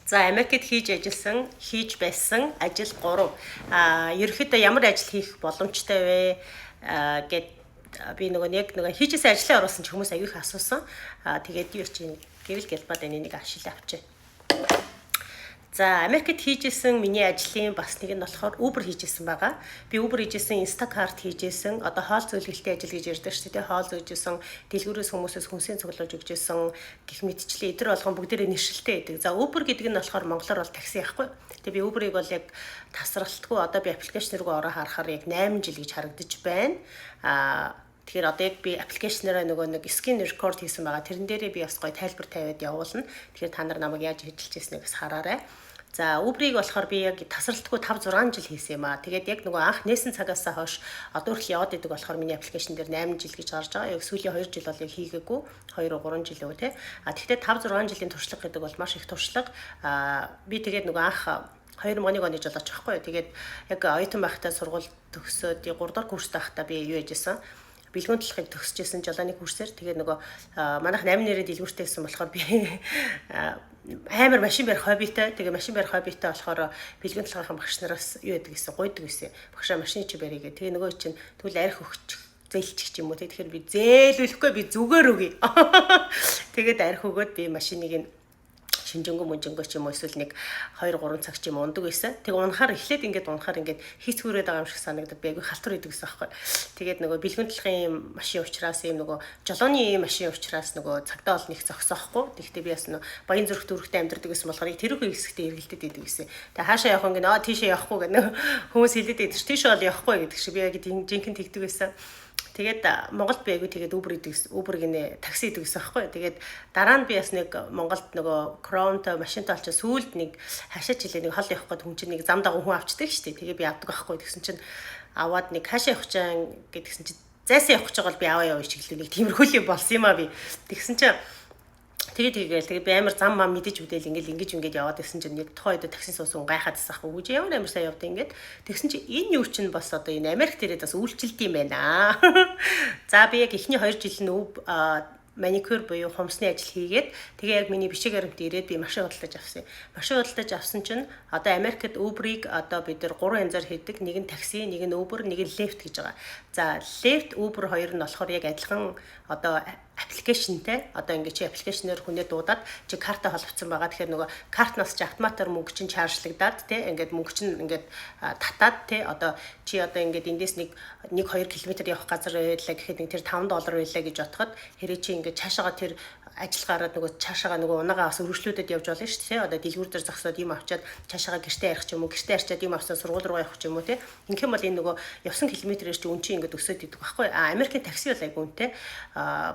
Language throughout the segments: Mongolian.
За Америкт хийж байсан ажил 3. Ерөнхийдөө ямар ажил хийх боломжтой вэ? Гэд би нөгөө хийжсэн ажлаа оруулсан ч хүмүүс аягүй их асуусан. Тэгээд юу чинь гэвэл гэлбад энийг ашиг авчээ. За Америкт хийжсэн миний ажлын бас нэг нь болохоор Uber хийжсэн байгаа. Би Uber хийжсэн, Instacart хийжсэн. Одоо хоол зөвлөлтийн ажил гэж ярьдаг шүү дээ. Хоол зөөжсэн, дэлгүүрээс хүмүүсээс хүнсээ цуглуулж өгчээсэн гэх мэтчлээ. Эдгээр болгон бүгдээрээ нэршилтэй байдаг. За Uber гэдэг нь болохоор монголоор бол такси яахгүй. Тэгээ би Uber-ыг бол яг тасралтгүй одоо би аппликейшн рүү ороо харахаар яг 8 жил гэж харагдаж байна. Тэгэхээр одоо яг би аппликейшнаараа нэг skin record хийсэн байгаа. Тэрэн дээрээ би бас гоё тайлбар тавиад явуулна. Тэгэхээр та нар намайг яаж хөдөлж ирснийг бас хараарай. За Uber-ыг болохоор би яг тасралтгүй 5-6 жил хийсэн юм аа. Тэгээд яг нөгөө анх нээсэн цагаас хойш одоо хүртэл яваад идэг болохоор миний аппликейшн дээр 8 жил гэж гарч байгаа. Яг сүүлийн 2 жил бол яг хийгээгүй. 2-3 жил өвөө те. Тэгэхдээ 5-6 жилийн туршлага гэдэг бол маш их туршлага. Би тэгээд нөгөө анх 2001 оны жолооч байхгүй. Тэгээд яг оюутан байхдаа сургууль төгсөөд 3 дахь курст байхдаа би юу яжсэн бэлгүүн талхыг төгсөжсэн жолооны курсээр тэгээд нөгөө манайх 8 нэрээ дэлгүүртэйсэн болохоор би амар машин барих хоббитай. Тэгээ машин барих хоббитай болохоор бэлгүүн талхын багш нараас юу яадаг гэсэн гуйдаг гэсэн. Багшаа машины чи барьгээ. Тэгээ нөгөө чинь тэгвэл арх өгч зээлчих юм уу. Тэгэхээр би зээлүүлэхгүй би зүгээр өгье. Тэгээд арх өгөөд би машиныг нь шинжэнгөө ч юм уу эсвэл нэг 2-3 цаг ч юм ундаг байсан. Тэгээ унахаар ингээд хийц хүрээд байгаа юм шиг санагдаад би айгүй халтур идэг гэсэн байхгүй. Тэгээд нөгөө бэлгүүн талхын машин уучраас юм нөгөө жолооны машин уучраас нөгөө цагдаа бол нэг зогсоохгүй. Тэгэхдээ би бас нөгөө баян зүрх дүүрэгтэй амьдардаг гэсэн болохоор тэрүүхэн хэсэгтээ эргэлдээд идэг гэсэн. Тэгээ хаашаа явах юм гэнэ тийшээ явахгүй гэнэ хүмүүс хэлээд идэг. Тийшээ бол явахгүй гэдэг шиг би яг жинхэнэ тэгдэг байсан. Тэгээд Монголд би айгүй тэгээд Uber гинэ такси идэг гэсэн байхгүй. Тэгээд дараа нь би бас нэг Монголд нөгөө Crown-тай машинтай олчаа сүүлд нэг хашаа жилээ нэг хол явах гээд хүн чинь нэг зам дагуу хүн авчдаг шүү дээ. Тэгээ би авдаг байхгүй. Тэгсэн чинь аваад нэг хашаа явах чаан гэдгсэн чинь зайсан явах гэж байгаа бол би аваа яваа чиглэл нэг тиймэрхүү юм болсон юм аа би. Тэгсэн чинь тэгээд би амар зам мам мэдэж үдэл ингэж яваад байсан чинь яг тухайн үед такси суусан гайхаад тасахгүй үгүй ямар амар сайн явдаг ингээд тэгсэн чинь энэ юу чинь бас одоо энэ Америкт ирээд бас үйлчлэлт юм байна. За би яг эхний 2 жил нь маникюр буюу хумсны ажил хийгээд тэгээ яг миний бичиг баримт ирээд би машин худалдаж авсан. Машин худалдаж авсан чинь одоо Америкт Uber-ыг одоо бид нар 3 янзаар хийдэг. Нэг нь такси, нэг нь Uber, нэг нь Lyft гэж байгаа. За Lyft, Uber хоёр нь болохоор яг адилхан одоо аппликейшнтэй одоо ингээд чи аппликейшнээр хүнээ дуудаад чи картаа холбогдсон байгаа. Тэгэхээр нөгөө картнаас чи автоматар мөнгө чинь чаржлагдаад те ингээд мөнгө чинь ингээд татаад те одоо чи одоо ингээд эндээс нэг 2 км явах газар байлаа гэхэд нэг тэр $5 байлаа гэж бодоход хэрэг чи ингээд цаашаага тэр ажил гараад нөгөө цаашаага нөгөө унагаа бас өргөжлүүдэд явж болно шүү дээ. Одоо дэлгүүр дээр зогсоод юм авчаад цаашаага гэртээ ярих ч юм уу, гэртээ арчаад юм авсан сургууль руу явах ч юм уу те. Ингэх юм бол энэ нөгөө явсан километрээр чи үн чи ингээд өсөд идэг байхгүй. Америкийн такси бол айгүй үнэтэй.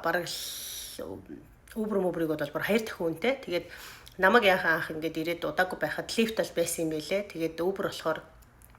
Бараг Uber-ыг бол бүр 2 дахин үнэтэй. Тэгээд намайг яахан анх ингээд ирээд удаагүй байхад Lyft бол байсан юм байлээ. Тэгээд Uber болохоор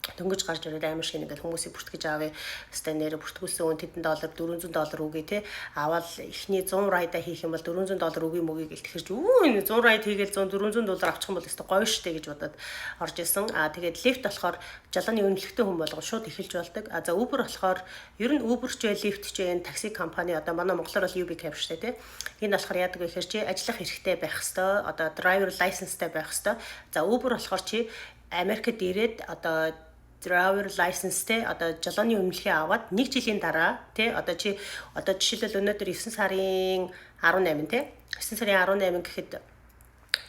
дөнгөж гарч ирээд амар шиг ингээд хүмүүсийг бүртгэж авъя. Хэвээ нэрэ бүртгүүлсэн үн $10 $400 үгүй те. Аваад эхний 100 райда хийх юм бол $400 үгүй мөгийг гэл тэгэхэр чи энэ 100 райд хийгээл $400 авчих юм бол өстой гоё штэ гэж бодоод орж исэн. Тэгээд Lyft болохоор жолооны үнэлэхтэй хүн болгон шууд эхэлж болдог. За Uber болохоор ер нь Uber ч Lyft ч энэ такси компани одоо манай монголоор бол UB Cab штэ те. Энэ болохоор яадаг вэ гэхээр чи ажиллах хэрэгтэй байх хэвээр одоо driver license-тай байх хэвээр. За Uber болохоор чи Америкт ирээд одоо driver license-тэй одоо жолооны үнэлгээ аваад 1 жилийн дараа тий одоо чи одоо жишээлбэл өнөөдөр 9 сарын 18 тий 9 сарын 18 гэхэд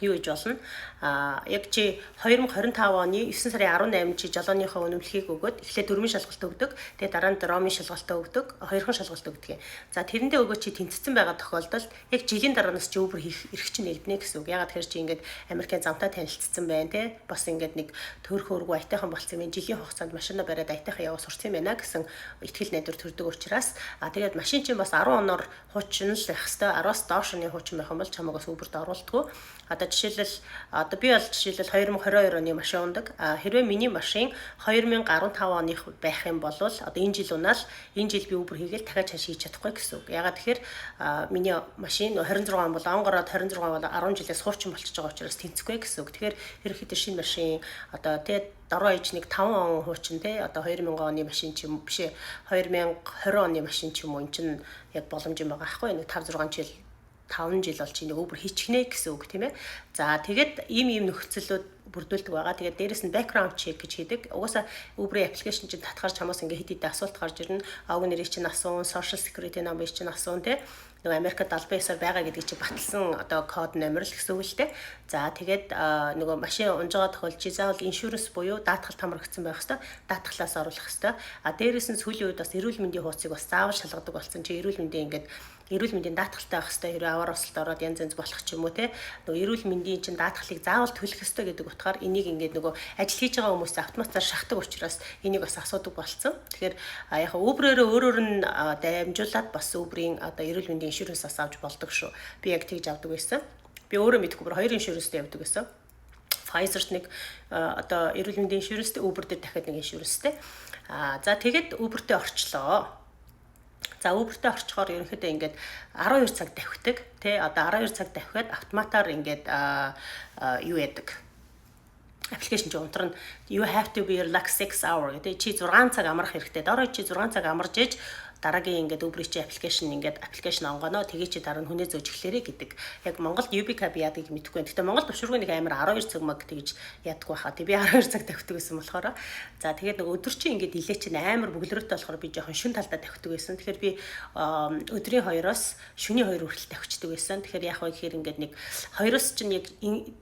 юу гэж болно яг чи 2025 оны 9 сарын 18 чи жолооныхоо үнэмлэхийг өгөөд эхлээд 4 шалгалт өгдөг. Тэгээ дараа нь дромын шалгалтаа өгдөг. 2хан шалгалт өгдөг. За тэрэндээ өгөөд чи тэнцсэн байгаа тохиолдолд яг жилийн дараанаас чи Uber хийх эрх чинь элбэнэ гэсэн үг. Ягаад тэгэхээр чи ингээд Америкийн замтай танилцсан байна те. Бас ингээд нэг төөрхөөргүй айтайхан болцсон юм. Жилийн хугацаанд машинаа бариад айтайхан яваа сурсан юм байна гэсэн итгэл найдвар төрдөг учраас тэгээд машин чинь бас 10 оноор хуучин л байх хэвээр 10-аас доошны хуучин байх юм бол чамайг бас Uber-д оруулдаггүй. Одоо жишээлбэл одоо би бол жишээлбэл 2022 оны машин ундаг. Хэрвээ миний машин 2015 оных байх юм бол одоо энэ жил унаал энэ жил би Uber хийгээл дахиад цааш хийж чадахгүй гэсэн үг. Ягаад тэгэхээр миний машин 26 он бол онгороод 26 бол 10 жилээс хуучин болчихж байгаа учраас тэнцэхгүй гэсэн үг. Тэгэхээр ерөнхийдөө шинэ машин одоо тэгээд дороо иж нэг 5 он хуучин те одоо 2000 оны машин ч юм бишээ 2020 оны машин ч юм уу эн чинь яг боломж юм байгаа аахгүй нэг 5 6 жил 5 жил болж нэг Uber хийчихнэ гэсэн үг тийм ээ. За тэгээд ийм нөхцөлүүд бүрдүүлдэг байгаа. Тэгээд дээрэс нь background check гэж хийдэг. Угаасаа Uber-ийн application чинь татхаар чамаас ингээ хэд хэдэн асуулт гарч ирнэ. Ог нэрийг чинь асуун, social security number чинь асуун тийм ээ. Нөгөө Америкт албан ёсоор байгаа гэдэг чинь баталсан одоо код номер л гэсэн үг л дээ. За тэгээд нөгөө машин унж байгаа тохиолдолд заавал иншуранс буюу даатгал хамрагдсан байх хэвээр даатгалаас оруулах хэвээр. Дээрээс нь сүүлийн үед бас эрүүл мэндийн хуудсыг бас заавал шалгадаг болсон. Чи эрүүл мэндийн даатгалтай байх хэвээр хэрэг аваар осолд ороод янз янз болох ч юм уу те. Нөгөө эрүүл мэндийн чинь даатгалыг заавал төлөх хэвээр гэдэг утгаар энийг ингээд нөгөө ажил хийж байгаа хүмүүс автоматар шахдаг учраас энийг бас асуудаг болсон. Тэгэхээр яг Uber-ээрээ өөрөөр нь дамжуулаад бас Uber-ийн одоо эрүүл мэндийн иншурансаас авч болдог шүү. Би яг тэгж авдаг байсан. Би өөрөө мэдгүй бүр 2 иншуранстай явдаг байсан. Pfizer-т нэг одоо эрүүл мэндийн иншуранстай, Uber дээр дахиад нэг иншуранстай. За тэгээд Uber-тэй орчлоо. За Uber-тэй орчхоор ерөнхийдөө ингээд 12 цаг давхидаг. Тэ одоо 12 цаг давхиад автоматар ингээд юу яадаг. Application ч унтран you have to be like 6 hour гэдэг чи 6 цаг амрах хэрэгтэй. Дараа чи 6 цаг амарж ээж дараагийн ингээд Uber-ийн чи аппликейшн онгоно тэгээ чи дараа нь хүнээ зөөж эхлээрэй гэдэг. Яг Монголд UB-Cab яадгийг мэдэхгүй байна. Гэхдээ Монгол төвшөргөө нэг амар 12 цаг маг тэгж яадаггүй хаа. Тэг би 12 цаг тавьдаг гэсэн болохоор. За тэгээд нэг өдөр чи ингээд илээ чинь амар бөглөрөттэй болохоор би жоохон шүн талдаа тавьдаг байсан. Тэгэхээр би өдрийн 2-оос шөнийн 2 хүртэл тавьчихдаг байсан. Тэгэхээр яг вэ гэхээр ингээд нэг 2-оос чинь яг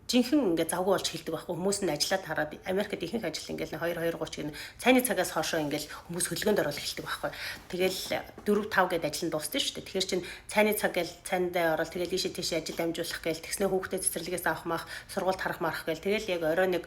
жинхэнэ ингээд завгүй болж хэлдэг байхгүй. Хүмүүс нь ажиллаад хараад Америкт ихэнх ажил ингээд 2:30 гэн цайны цагаас хоошоо ингээд хүмүүс хөлгөөнд ороод эхэлдэг байхгүй. Тэгэл 4-5 гээд ажил нь дуусна шүү дээ. Тэгэхээр чинь цайны цаг гээл цайндаа ороод тэгэл ийшээ тийшээ ажил дамжуулах гээл тэгснэ хүүхдээ цэцэрлэгээс авах маах сургуульд харах марах гээл тэгэл яг орой нэг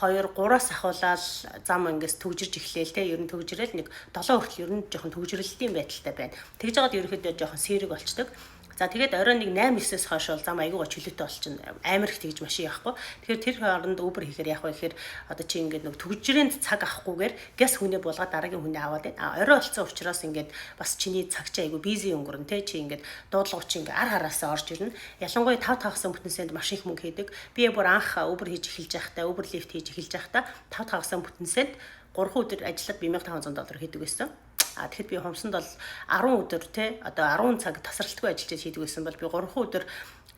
2-3-аас ахуулаад зам ингээс төгжирж эхлээл те ер нь төгжрэл нэг 7 хүртэл ер нь жоохон төгжрэлтийн байдалтай байна. Тэгж жагаад ерөнхийдөө жоохон сэрэг болчдөг. За тэгээд орой нэг 8-9-ээс хойш бол зам айгуугаа чөлөөтэй болчихно. Амар их тэгж машин явахгүй. Тэгэхээр тэр хооронд Uber хийхээр яг вэ гэхээр одоо чи ингээд нэг төгжрээнд цаг авахгүйгээр гэс хүнээ булгаад дараагийн хүнээ аваад байна. Орой болцсон учраас ингээд бас чиний цаг чи айгуу бизи өнгөрөн те чи ингээд дуудлагууд чи ингээд ар хараасаа орж ирнэ. Ялангуяа 5-5 бүтэнсэнд маш их мөнгө хийдэг. Би бүр анх Uber хийж эхэлж байхдаа Uber Lyft хийж эхэлж байхдаа 5-5 бүтэнсэнд 3 өдөр ажиллаад $1500 хийдэг байсан. Тэгэхэд би хомсонд бол 10 өдөр те одоо 10 цаг тасралтгүй ажиллаж хийдэг байсан бол би 3 өдөр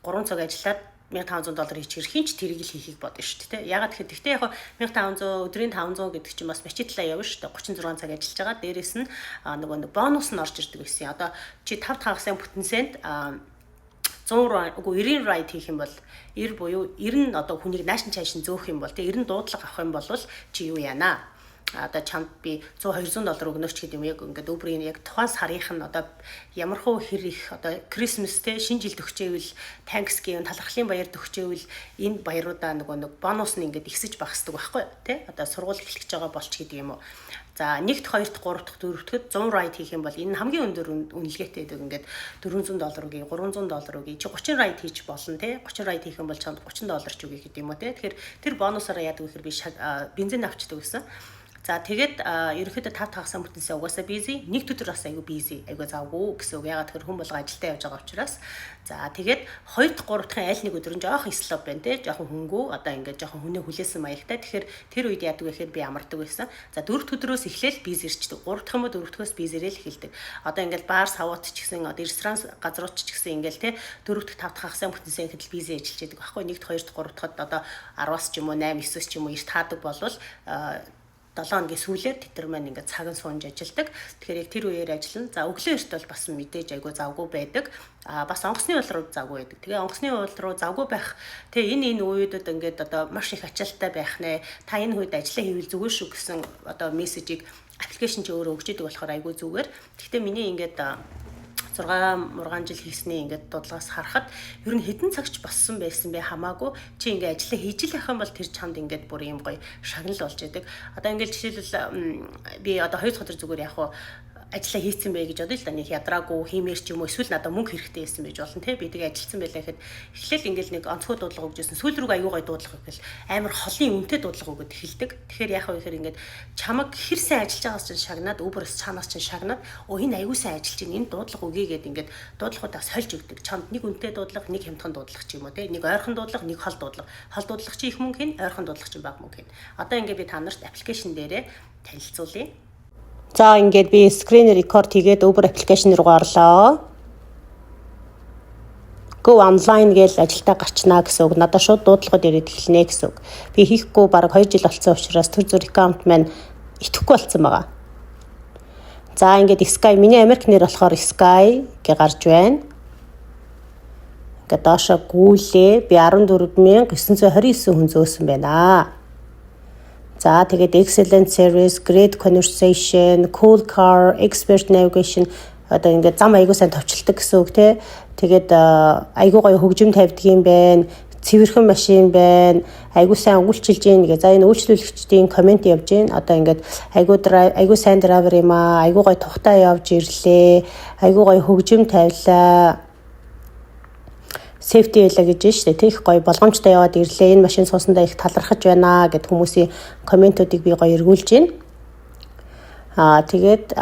3 цаг ажиллаад $1500 хийчихэр хинч тэрийг л хийхийг бодно шүү дээ. Ягаад гэхэд тэгтээ яг 1500 өдрийн 500 гэдэг чинь бас мачитлаа явна шүү дээ. 36 цаг ажиллаж байгаа. Дээрээс нь нөгөө бонус нь орж ирдэг байсан. Одоо чи 5-5 бүтэнсэнд 100 үгүй 90 ride хийх юм бол 90 буюу 90 одоо хүнийг наашин чаашин зөөх юм бол те 90 дуудлага авах юм бол чи юу яана? Одоо чамд би $100-200 өгнөч гэдэг юм яг ингээд Uber-ийн яг тухайн сарынх нь одоо ямар хөө хэр их одоо Christmas те шинэ жил төгчээвэл Thanksgiving талархлын баяр төгчээвэл энэ баяруудаа нэг бонус нь ингээд ихсэж багасдаг байхгүй те одоо сургууль эхлэж байгаа болч гэдэг юм уу. За 1-т 2-т 3-т 4-т 100 ride хийх юм бол энэ хамгийн өндөр үнэлгээтэй гэдэг ингээд $400 үгүй $300 үгүй чи 30 ride хийж болно те 30 ride хийх юм бол чамд $30 ч үгүй гэдэг юм уу те. Тэгэхээр тэр бонусаараа яадаг гэхээр би бензин авчдаг гэсэн. За тэгээд ерөнхийдөө 5-5 бүтэнсээ угаасаа busy, нэг өдөр бас айгүй busy, айгүй завгүй гэсэн үг. Ягаад тэгэхээр хүн болго ажилдаа явж байгаа учраас. За тэгээд 2-3-ын аль нэг өдөр нь жоохон slow байна те, жоохон хөнгөө, одоо ингээд жоохон хүнээ хүлээсэн маягтай. Тэгэхээр тэр үед яадаг вэ гэхээр би амардаг байсан. За 4-р өдрөөс эхлээл busy ирчдэг. 3-р юм уу 4-өөс busy-рэл эхэлдэг. Одоо ингээд баар савууд ч гэсэн одоо ресторан газрууд ч гэсэн ингээд те 4-т 5-5 бүтэнсээ ихэд busy ажиллаж байдаг байхгүй. 1-т 2-т 3-т одоо 10-аас ч юм уу 8-9-өөс ч юм уу эрт хаадаг болвол 7 хоногийн сүүлээр тэдэр маань ингээд цаг нь суунж ажилдаг. Тэгэхээр яг тэр үеэр ажиллана. За өглөө эрт бол бас мэдээж айгүй завгүй байдаг. Бас онгоцны уул руу завгүй байдаг. Тэгээ онгоцны уул руу завгүй байх. Тэгээ энэ үеүүдэд ингээд одоо маш их ачаалттай байх нэ. Та энэ үед ажиллаа хийвэл зүгээр шүү гэсэн одоо мессежийг аппликейшн чи өөрөө өгч идэг болохоор айгүй зүгээр. Гэхдээ миний ингээд 6 жил хийсний ингээд дуудлагаас харахад ер нь хэдэн цагч боссон байсан бэ хамаагүй чи ингээд ажиллаа хийж л явах юм бол тэр чамд ингээд бүр юм гоё шагнал болж идэг. Одоо ингээд жишээлбэл би одоо 2 дахь өдөр зүгээр яг хуу ажиллаа хийцэн бэ гэж бодъё л да нэг ядраагүй хиймээр ч юм уу эсвэл надад мөнгө хэрэгтэй байсан байж болно те би тэгээ ажилласан байлаа гэхэд эхлээл ингээл нэг онцгой дуудлага өгжсэн сүүл рүүгээ аюу гай дуудлага өгөл амар холын үнэтэй дуудлага өгöd эхэлдэг. Тэгэхээр яах вэ гэхээр ингээд чамаг хэр сайн ажиллаж байгаас чинь шагнаад Uber-с чанаас чинь шагнаад энэ аюу сайн ажиллаж чинь энэ дуудлага өгье гэд ингээд дуудлагуудаа сольж өгдөг. Чамд нэг үнэтэй дуудлага нэг хямдхан дуудлага ч юм уу те нэг ойрхон дуудлага нэг хол дуудлага. Хол дуудлага чи их мөнгө хийн ойрхон дуудлага чи бага мөнгө хийн. Одоо ингээд би та нарт аппликейшн дээрээ танилцуулъя. За ингээд би скрин рекорд хийгээд Uber аппликейшн руу орлоо. go online гэж ажилдаа гарчнаа гэсэн үг. Надад шууд дуудлагууд ирээд эхэлнэ гэсэн үг. Би хийхгүй бараг 2 жил болсон учраас тэр зүр аккаунт маань итгэхгүй болсон байгаа. За ингээд Sky миний Америк нэр болохоор Sky гэж гарч байна. Ингээд доошо гүйлээ би 14,929 хүн зөөсөн байна. За тэгээд excellent service, great conversation, cool car, expert navigation одоо ингээд зам айгуу сайн товчлдог гэсэн үг тий. Тэгээд айгуу гоё хөгжим тавьдаг юм байна. Цэвэрхэн машин байна. Айгуу сайн үйлчилж гин гэ. За энэ үйлчлүүлэгчдийн комент явж гин. Одоо ингээд айгуу сайн драйвер юм аа. Айгуу гоё тухтаа явж ирлээ. Айгуу гоё хөгжим тавилаа. Safety байлаа гэж штэ тийх гоё болгоомжтой яваад ирлээ. Энэ машин суусандаа их талархаж байна гэд хүмүүсийн комментуудыг би гоё эргүүлж байна. Тэгээд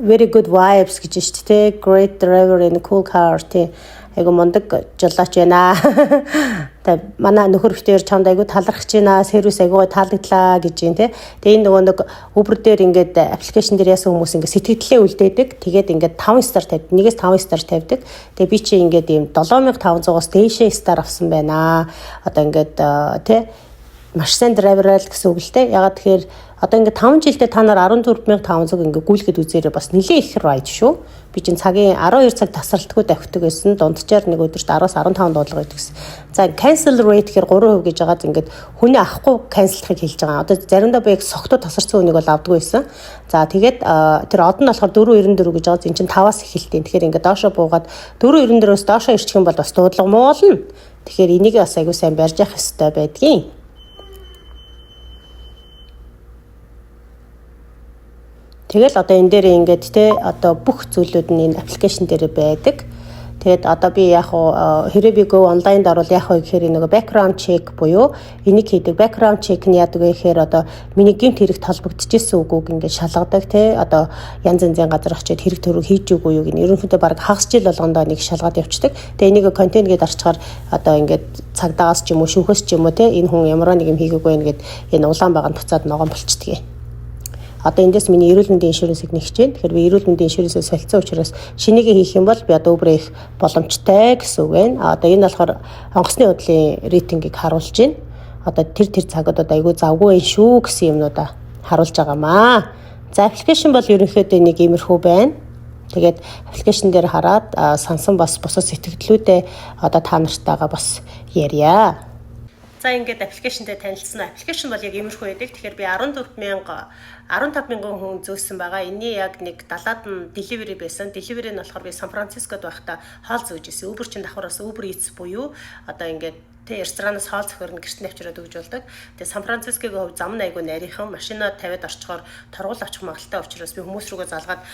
very good vibes гэж штэ тий. Great driver in a cool car тий. Айгу мундаг жолооч байна. Тэг манай нөхөр битээр чамд айгу талархаж байна. Сервис айгу таалагдлаа гэж юм тий. Тэгээ энэ нөгөө нэг Uber дээр ингээд аппликейшн дээр яасан хүмүүс ингээд сэтгэлдээ үлдээдэг. Тэгээд ингээд 5 star тавьдаг. 1-ээс 5 star тавьдаг. Тэгээ би чи ингээд ийм 7500-аас дээшээ star авсан байна. Одоо ингээд тий маш сайн драйвер л гэсэн үг л дээ. Ягаад тэгэхээр одоо ингээд 5 жилдээ та нар 14,500 ингээд гүйлгээд үзээрээ бас нэлээ их ride шүү. Би чинь цагийн 12 цаг тасралтгүй давхдаг байсан. Дунджаар нэг өдөрт 10-аас 15 дуулга байдаг гэсэн. За cancel rate гэхээр 3% гэж байгаад ингээд хүний авахгүй cancelхыг хэлж байгаа. Одоо заримдаа би яг согтуу тасарсан үнийг бол авдаггүй байсан. За тэгээд тэр од нь болохоор 4.94 гэж байгаа. Энд чинь 5-аас эхэлтийн. Тэгэхээр ингээд доошоо буугаад 4.94-өөс доошоо ирчих юм бол бас дуудлага муулна. Тэгэхээр энийг бас айгуу сайн барьж явах хэрэгтэй байдгийн. Тэгэл одоо энэ дээр ингээд те одоо бүх зүйлүүд нь энэ аппликейшн дээр байдаг. Тэгээд одоо би яг хэрэг би go онлайнд орвол яг гэхээр нэг background check буюу энийг хийдэг. Background check нь яадаг вэ гэхээр одоо миний гэмт хэрэгт холбогдчихсэн үгүйг ингээд шалгадаг те одоо янз янзын газар очиод хэрэг төрөг хийж үгүй юу гэх ерөнхийдөө баг хагас жил болгондоо нэг шалгаад явцдаг. Тэгээ энийг контент гээд арчгаар одоо ингээд цагдаагаас ч юм уу шүүхээс ч юм уу те энэ хүн ямар нэг юм хийгээгүй нэгэд энэ улаан байгаа туцаад ногоон болчдөг. Одоо эндээс миний эрүүл мэндийн иншүрэнсийг нэгж байна. Тэгэхээр би эрүүл мэндийн иншүрэнсээ солилцсон учраас шинийгээ хийх юм бол би одоо Uber их боломжтой гэсэн үг байна. Одоо энэ болохоор онгоцны худлын рейтингийг харуулж байна. Одоо тэр цагуудад айгүй завгүй байх шүү гэсэн юмнуудаа харуулж байгаамаа. За аппликейшн бол ерөнхийдөө нэг иймэрхүү байна. Тэгээд аппликейшн дээр хараад сансан бас бусад сэтгэлдлүүдээ одоо та нартайгаа бас ярья. За ингээд аппликейшнтэй танилцсан. Аппликейшн бол яг иймэрхүү байдаг. Тэгэхээр би 15,000 хүн зөөсөн байгаа. Энийн яг нэг 70-аад нь delivery байсан. Delivery нь болохоор би Сан Францискод байхдаа хоол зөөж ирсэн. Uber чин давхараас Uber Eats буюу одоо ингээд тэ ресторанаас хоол зохиорно гэрт навчраад өгж болдог. Тэгээ Сан Францискогийн хувьд зам нь айгүй нарийнхан машинаа тавиад орчхоор торгуул авчих магадaltaй учраас би хүмүүс рүүгээ залгаад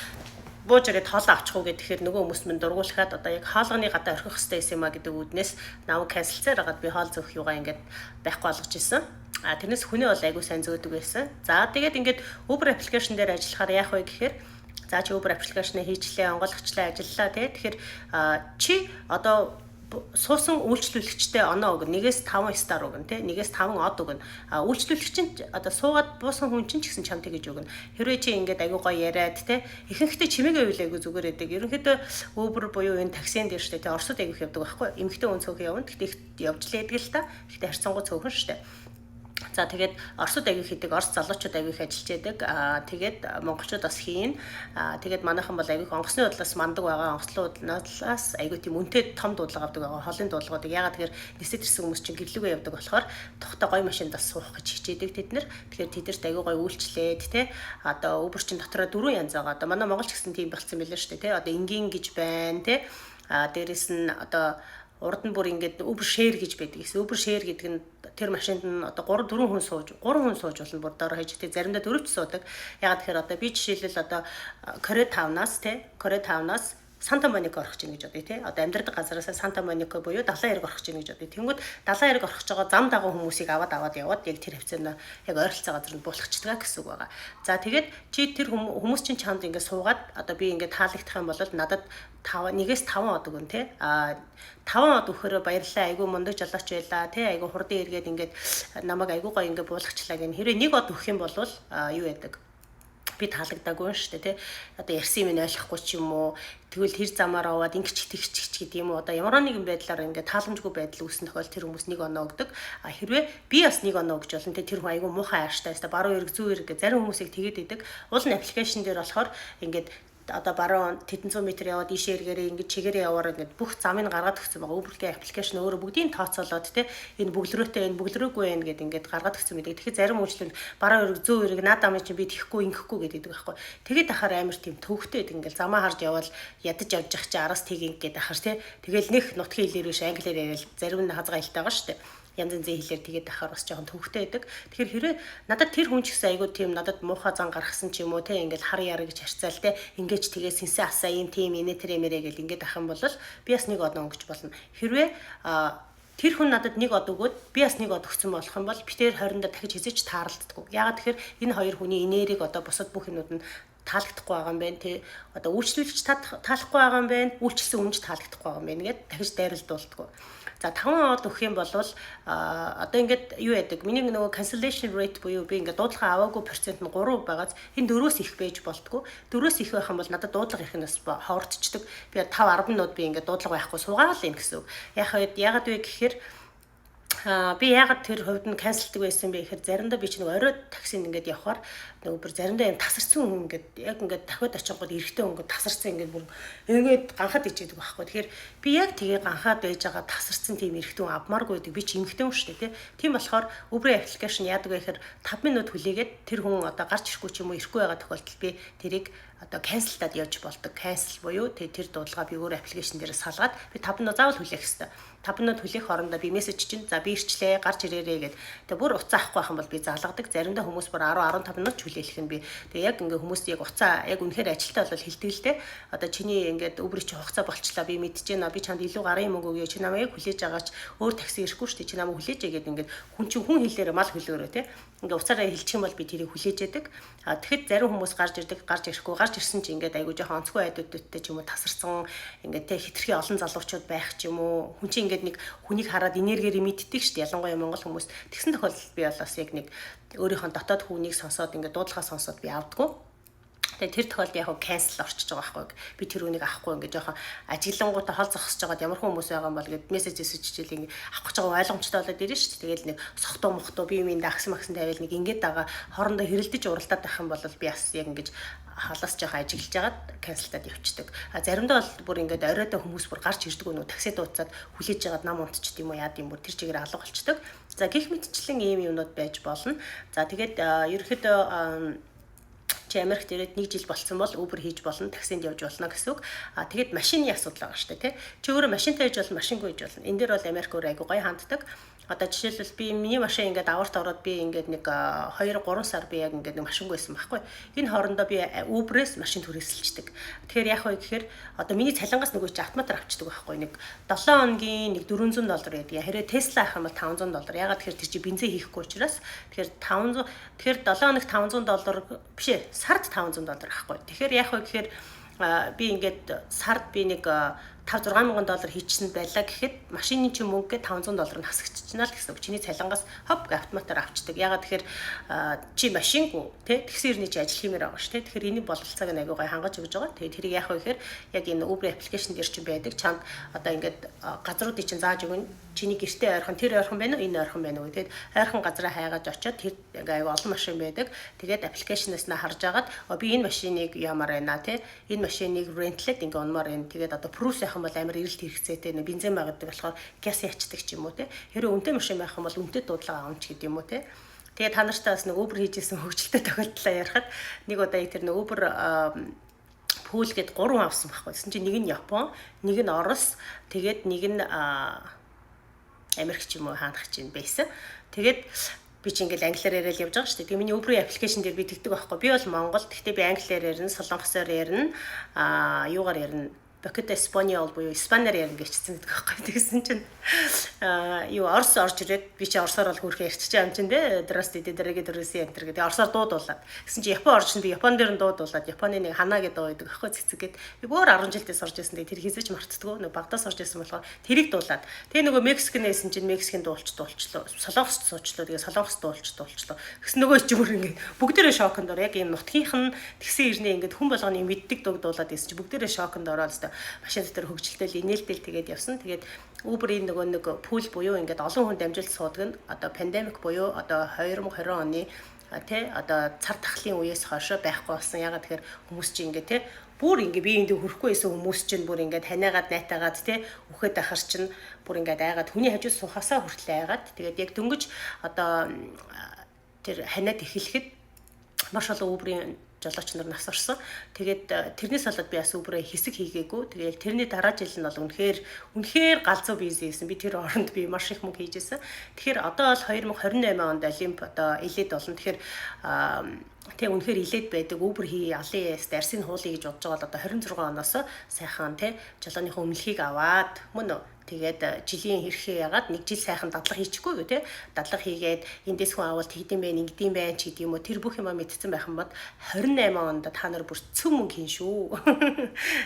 бууж ирээд хоол авчих уу гэхээр нөгөө хүмүүс минь дургуулхаад одоо яг хаалганы гадаа орхих хэрэгтэй юм а гэдэг үүднээс намайг канселцээр хагаад би хоол зөөх юугаа ингээд байхгүй болгож ирсэн. Тэрнээс хүний бол айгүй сайн зөөдөг байсан. За тэгээд ингээд Uber application дээр ажиллахаар яах вэ гэхээр за чи Uber application-ыг хийчлээ, онгойлгочлаа, ажиллалаа тий. Тэгэхээр чи одоо суусан үйлчлүүлэгчтэй оноо өгнө. 1-ээс 5 star өгнө тий. 1-ээс 5 од өгнө. Үйлчлүүлэгч нь одоо суугаад буусан хүн чинь ч гэсэн чамд тэгэж өгнө. Хэрвээ чи ингээд аягүй гоё яриад тий. Ихэнхдээ чимээгээ уйлаагүй зүгээр байдаг. Ерөнхийдөө Uber буюу энэ таксин дээр штэ тий. Оросод аягүй явдаг байхгүй. Эмэгтэй хүн цөөхөн явна. Гэхдээ явж лээдэг л та. Гэхдээ харьцангуй цөөхөн штэ. За тэгээд Оросд аягүй хийдэг, Орос залуучууд аягүй их ажиллаж байдаг. Тэгээд монголчууд бас хийн. Тэгээд манайхан бол аягүй онгоцны худлаас мандаг байгаа. Онгоцлуудлаас аягүй тийм үнэтэй том дуудлага авдаг байгаа. Холын дуудлагуудыг ягаад тэгэхээр нисэд ирсэн хүмүүс чинь гэрлүүгээ явдаг болохоор тухтай гоё машинд бас суух гэж хичээдэг тэд нэр. Тэгэхээр тэдэрт аягүй гоё үйлчлээд те. Одоо Uber чин дотроо 4 янз байгаа. Одоо манай монголч гэсэн тийм болцсон байлаа шүү дээ те. Одоо энгийн гэж байна те. Дээрэс нь одоо урд нь бүр ингээд Uber share гэж байдаг. Uber share гэдэг нь тэр машинд нь одоо 3 хүн сууж болно бүр доор хаяж тэг заримдаа 4 ч суудаг. Ягаад тэгэхээр одоо би жишээлбэл одоо Коре 5-аас Санта Моника орох гэж бодъё тий. Одоо амьдардаг газараас Санта Моника буюу далайн эрг орох гэж бодъё. Тэнгүүд далайн эрг орох байгаа зам дагуу хүмүүсийг аваад яваад яг тэр хавцаана яг ойролцоо газар нь буулгачдаг гэсэн үг байгаа. За тэгээд чи тэр хүмүүс чинь чамд ингээд суугаад одоо би ингээд таалагдах юм бол надад 1-ээс 5 од өгнө тий. 5 од өгөхөөр баярлалаа. Айгу мундаг жолооч байлаа тий. Айгу хурдан эргээд ингээд намайг айгу гоё ингээд буулгачлаа гэн. Хэрвээ 1 од өгөх юм бол юу яадаг? би таалагдаагүй шүү дээ тий. Одоо ярьсан юм ойлгохгүй ч юм уу. Тэгвэл тэр замаар аваад ингэч гэдэг юм уу. Одоо ямар нэгэн байдлаар ингээд тааламжгүй байдал үүснэ тохиол тэр хүмүүс 1 оноо өгдөг. А хэрвээ би бас 1 оноо өгч болно тий тэр хүн айгүй муухай ааштай өстой баруун эрг зүүн эрг гэх зарим хүмүүсийг тэгээд идэг. Уул нь аппликейшн дээр болохоор ингээд одоо баруун тэдэн 100 м яваад ийшээ эргээрээ ингэж чигээрээ яваар ингээд бүх замыг гаргаад өгсөн байгаа. Uber-ийн аппликейшн өөрөө бүгдийг тооцоолоод те энэ бүглэрөөтэй энэ бүглэрөөгүй энэ гэдэг ингээд гаргаад өгсөн байдаг. Тэгэхээр зарим үйлчлэнд баруун эрг зүүн эрг наадам чинь би тэхгүй ингэхгүй гэдэг байхгүй. Тэгээд ахаар амар тийм төвхтэй байдаг. Ингээд замаа харж явбал ядаж явж явах чи араас тийг ингээд ахаар те. Тэгэл нэх нутгийн хэлээр биш англиар яриад зарим нь хазгаа хэлтэй байгаа шүү дээ. Янз янзын хэлээр тэгээд ахаар бас жоохон төвхтэй байдаг. Тэгэхээр хэрвээ надад тэр хүн ч гэсэн айгуу тийм надад муухай зан гаргасан ч юм уу те ингээд хар яар гэж харьцаал те ингээд тэгээ сэнсэ асаа юм тийм инэ тэр эмэрэ гэл ингээд ах юм бол би бас 1 одоо өнгөж болно. Хэрвээ тэр хүн надад 1 од өгөөд би бас 1 од өгсөн болох юм бол битээр хоорондоо дахиж хизээч тааралддаг. Яагаад тэгэхээр энэ хоёр хүний инээрийг одоо бусад бүх юмуд нь таалагдахгүй байгаа юм байна тий. Одоо үйлчлүүлэгч таалахгүй байгаа юм байна. Үйлчлсэн үнж таалагдахгүй байгаа юм байна гэд дахиж дайралдуулдаг. За 5 од өгөх юм бол одоо ингээд юу яадаг. Миний нөгөө cancellation rate буюу би ингээд дуудлага аваагүй процент нь 3 байгаас энэ 4-өөс их байж болтгоо. 4-өөс их байх юм бол надад дуудлага ирэх нь бас хоордчихдаг. Би 5 10 нууд би ингээд дуудлага байхгүй суугаал юм гэсэн үг. Яагаад вэ гэхээр би ягаад тэр хувьд нь канселдаг байсан бэ гэхээр заримдаа би ч нэг орой таксинд ингээд явхаар нөгөө бүр заримдаа юм тасарсан хүн ингээд яг ингээд дахиад очингод эргэтэй хүн ингээд тасарсан ингээд бүр ингээд ганхаад ичээдэг байхгүй. Тэгэхээр би яг тэгээ ганхаад байж байгаа тасарсан тийм эргэтэй хүн авмааргүй байдаг. Би ч эмхтэй хүн шүү дээ тийм болохоор Uber application яадаг вэ гэхээр 5 минут хүлээгээд тэр хүн одоо гарч ирэхгүй ч юм уу ирэхгүй байгаа тохиолдолд би тэрийг одоо cancelдад явж болдог. Cancel буюу тэр дуудлага би өөр аппликейшн дээр салгаад би 5 минут заавал хүлээх хэрэгтэй. 5 минут хүлээх хоорондоо би мессеж чинь за би ирчлээ гарч ирээрээ гэдэг. Тэгээ бүр уцаа авахгүй байх юм бол би залгадаг. Заримдаа хүмүүс бүр 10 15 минут хүлээх нь би. Тэгээ яг ингээ хүмүүс яг уцаа яг үнэхээр ажилтаа бол хэлдэг л дээ. Одоо чиний ингээд Uber чи хугацаа болчлаа би мэдчихээн би чанд илүү гарын мөнгө өгье чи намайг хүлээж байгаач өөр такси ирэхгүй шүү дээ чи намайг хүлээж яагээд ингээд хүн чинь хүн хэлээр мал хүлээгээрөө те. Ингээ уцаараа хэлчих юм бол би тэрийг хүлээж яадаг. Тэгэхэд зарим хүмүүс гарч ирдэг гарч ирэхгүй гарч ирсэн чи ингээд айгуу жоохон онцгой айдуудтай ч юм уу тасарсан ингээд те хитрхи олон залуучууд байх ч юм уу хүн чинь ингээд нэг хүнийг хараад энергиэр мэддэг шүү дээ ялангуяа монгол хүмүүс тэгсэн тохиолдолд би бол бас яг нэг өөрийнхөө дотоод хүнийг сонсоод ингээд дуудлагаа сонсоод би авдаггүй. Тэгээ тэр тохиолдолд яг cancel орчиж байгаа байхгүй. Би тэр үнийг авахгүй ингээд жоохон ажиглангуудаа хол зогсож байгаад ямар хүмүүс байгаа юм бол гэд мессеж өсөжчихэл ингээд авах гэж байгаа ойлгомжтой болоод ирнэ шүү дээ. Тэгээл нэг сохтоо мохтоо би минь дагсан магсан тавиал нэг ингээд байгаа хоорондоо хэрэлдэж уралдаад байх юм бол би бас яг ингээд халаас жоохон ажиглаж ягаад cancelдад явчихдаг. Заримдаа бол бүр ингээд оройдоо хүмүүс бүр гарч ирдэг нөө такси дууцаад хүлээж ягаад нам унтчихдээ юм уу яад юм бүр тэр чигээр алга болчдөг. За гэх мэтчлэн ийм юмнууд байж болно. За тэгээд ерөөхдөө чи Америкт ирээд 1 жил болсон бол Uber хийж болно, таксинд явж болно гэсэн үг. Тэгээд машины асуудал байгаа шүү дээ, тий. Чи өөрөө машинтай хийж болно, машингүй хийж болно. Энэ дээр бол Америк өөр айгу гоё ханддаг. Одоо жишээлбэл би миний машин ингээд аварт ороод би ингээд нэг 2 3 сар би яг ингээд нэг машингүй байсан байхгүй. Энэ хоорондоо би Uber-ээс машин түрээсэлждэг. Тэгэхээр яах вэ гэхээр одоо миний цалингаас нөгөө чи автоматар авчдаг байхгүй. Нэг 7 хоногийн нэг $400 гэдэг. Хэрэг Tesla авах юм бол $500. Ягаад тэгэхээр тэр чи бензин хийхгүй учраас тэгэхээр 7 хоногт $500 биш ээ, сард $500 авахгүй. Тэгэхээр яах вэ гэхээр би ингээд сард би нэг $5-6,000 хийчихсэн байлаа гэхэд машины чинь мөнгөгээ $500 нь хасагдчихна л гэсэн үг. Чиний цалингаас хоп автоматар авчдаг. Ягаад тэгэхээр чи машингүй тий тэгсэн ирний чи ажил хиймээр байгаа ш тий. Тэгэхээр энийг бололцоог нь аягүй гой хангаж өгж байгаа. Тэгээд тэрийг яах вэ гэхээр яг энэ Uber application дээр чинь байдаг. Чанд одоо ингээд газруудыг чинь зааж өгнө. Чиний гэртээ ойрхон тэр ойрхон байна уу энэ ойрхон байна уу тэгээд ойрхон газараа хайгаж очиод тэр аягүй олон машин байдаг. Тэгээд аппликейшнээс нь харж агаад би энэ машиныг ямар байна тий энэ машиныг рентлээд ингээ унмаар байна. Тэгээд одоо proof яхах юм бол амар эрэлт хэрэгцээтэй нэг бензин байгадаг болохоор газ ячдаг ч юм уу тий. Хэрэв үнэтэй машин байх юм бол үнэтэй дуудлага авч гэдэг юм уу тий. Тэгээд та нартай бас нэг Uber хийжсэн хөгжилтэй тохиолдлоо ярихад нэг удаа тэр нэг Uber pool гээд 3 авсан байхгүй. Тэсэн чинь нэг нь Япон, нэг нь Орос, тэгээд нэг нь Америк ч юм уу хаанах чинь байсан. Тэгээд би чи ингээл англиар яриад явж байгаа шүү дээ. Тэгээ миний Uber application дээр би тэгдэг байхгүй. Би бол Монгол. Гэхдээ би англиар ярина, солонгосоор ярина, юугаар ярина, Бокито Эспаниол буюу Испаниар ярина гэвчихсэн гэдэг байхгүй. Тэгсэн чинь юу Орос орж ирээд би чи орсоор бол хүрхээ ярьчих юм чинь дээ. Здравствуйте, дорогие друзья энэ гэдэг. Орсоор дуудуулаад. Гэсэн чи Япон орж би Япон дээр нь дуудуулаад Японы нэг ханаа гэдэг байдаг байхгүй цэцэгээд. Би бүр 10 жилдээс орж ирсэн. Тэр хийсэж мартдаггүй. Нэг Багдаас орж ирсэн болохоор тэрийг дуулаад. Тэгээ нөгөө Мексикнээс чинь Мексикийн дуулчлаа. Солонгос суучлаа. Тэгээ солонгос дуулчлаа. Гэсэн нөгөө ч бүр ингээд бүгдээрээ шоконд ор яг энэ нутгийнх нь тэгсэн ирнэ ингээд хүн болгоны мэддэг дуг дуулаад ирсэн чи бүгдээрээ шоконд ороод өстө машин дотор хөгжилтэй инээлтэл тэгээд явсан. Тэгээд Uber-ийн нөгөө нэг пул буюу ингээд олон хүн дамжуулт суудаг нь одоо пандемик буюу одоо 2020 оны тий одоо цар тахлын үеэс хойш байхгүй болсон. Ягаад тэгэхээр хүмүүс чинь ингээд тий бүр ингээд би энд хүрэхгүй байсан хүмүүс чинь бүр ингээд ханаагаад найтаагаад тий үхээд ахар чинь бүр ингээд айгаад хүний хажууд сухасаа хүртлээ айгаад тэгээд яг дөнгөж одоо тэр ханиад эхлэхэд маш олон Uber-ийн жолооч нар нас орсон. Тэгээд тэрнээс болоод би бас Uber-ээ хэсэг хийгээгүй. Тэгээд тэрний дараа жил нь бол үнэхээр галзуу бизнес. Би тэр оронд би маш их мөнгө хийжсэн. Тэгэхээр одоо бол 2028 онд Олимп одоо илээд болно. Тэгэхээр тэг үнэхээр илээд байдаг Uber хий алын дарсын хуулийг гэж бодож байгаа бол одоо 26 оноос сайхан тий жолооныхоо өмнөлхийг аваад мөн тэгээд жилийн хэрхээ ягаад нэг жил сайхан дадлага хийчихгүй юу те дадлага хийгээд эндээс хүн авалт хийдэм байх ингэдэм байх ч гэдэг юм уу тэр бүх юм мэдсэн байх юм бод 28 онд та нар бүр цөм мөнгө хийн шүү.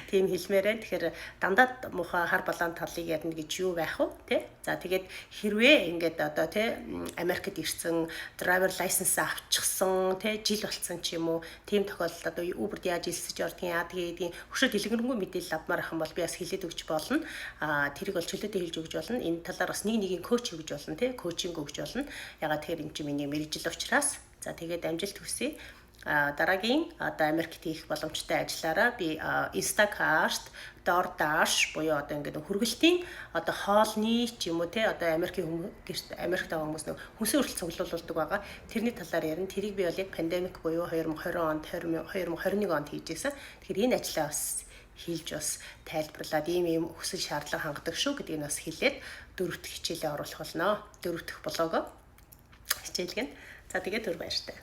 Тийм хэлмээрээ тэгэхээр дандаа муухай хар балаан талыг ярина гэж юу байх вэ те за тэгээд хэрвээ ингээд одоо те Америкт ирсэн driver license авчихсан те жил болсон ч юм уу тийм тохиолдолд одоо Uber-д яаж илсэж ордгийн яадаг гэдгийг өшөө дэлгэрэнгүй мэдээлэл авмаар ах юм бол би бас хэлээд өгч болно. Тэрийг бол чөлөөтэй хэлж өгч болно. Энэ талаар бас нэг коуч өгч болно тий коучинг өгч болно. Ягаад тэгэхээр энэ чинь миний мэрэгжил учраас. За тэгээд амжилт хүсье. Дараагийн одоо Америкт хийх боломжтой ажлаараа би Instacart, DoorDash буюу одоо ингээд хүргэлтийн одоо хоолны ч юм уу те одоо Америкт байгаа хүмүүс нэг хүнсээ хүртэл цуглуулдаг байгаа. Тэрний талаар ярина. Тэрийг би бол яг пандемик буюу 2020 онд 2021 онд хийжсэн. Тэгэхээр энэ ажлаа бас хийлж бас тайлбарлаад ийм хүсэл шаардлага хангадаг шүү гэдгийг бас хэлээд 4 дахь хичээлээ оруулах болно. 4 дахь блогоо хичээлгэн. За тэгээд түр баяртай.